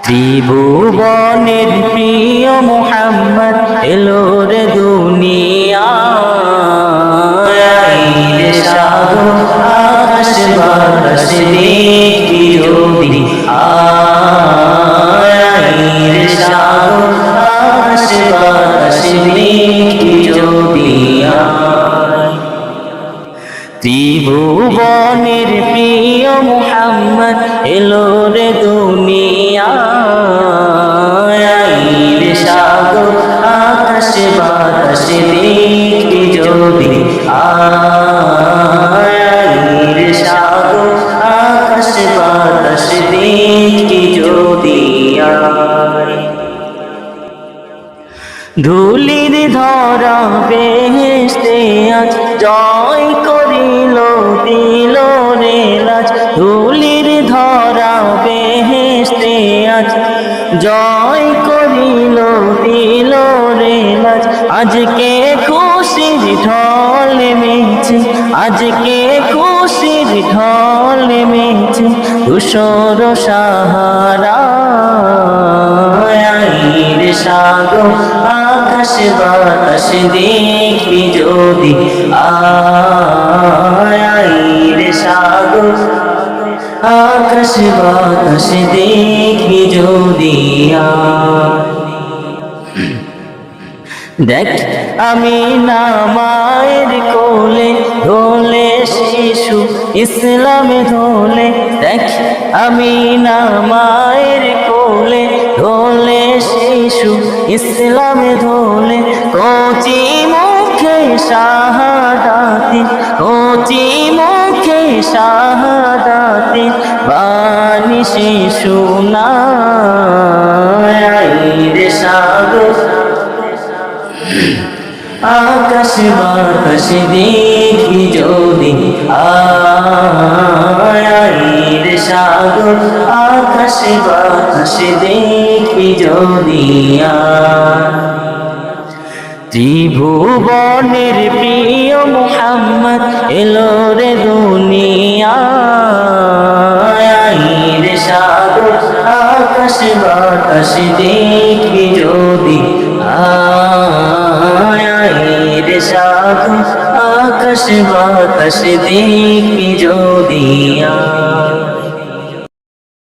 ত্রিভুবনের প্রিয় মুহাম্মদ এলো রে দুনিয়ায় রে সাগর আকাশ বাতাস দেখবি যদি আয় রে সাগর আকাশ বাতাস দেখবি যদি ত্রিভুবনের প্রিয় মুহাম্মদ এলো রে দুনিয়ায় রে সাগর আকাশ বাতাস দেখবি যদি আয় রে সাগর আকাশ বাতাস দেখবি যদি ধুলির ধরা বেহেশতে আজ জয় করিল দিল রে লাজ ধুলির ধরা বেহেশতে আজ জয় করিল দিল রে লাজ আজকে খুশির ঢল নেমেছে আজকে খুশির ঢল নেমেছে ধূসর সাহারা রে সাগর আকাশ বাতাস দেখবি যদি আয় রে সাগর আকাশ বাতাস দেখবি যদি দেখ আমি না মায়ের কোলে ধোলে শিশু ইসলামে ধোলে দেখ আমি না মায়ের কোলে ধোলে শিশু ইসলামে ধোলে কচি মুখে শাহাদাতি কচি মুখে শাহাদাতি বাণী শিশু না রে সাগর আকাশ বাতাস দেখবি যদি আয় রে সাগর আকাশ বাতাস দেখবি যদি ত্রিভুবনের প্রিয় মুহাম্মদ এলো রে দুনিয়ায় রে সাগর আকাশ বাতাস দেখবি যদি রে সাগর আকাশ বাতাস দেখবি যদি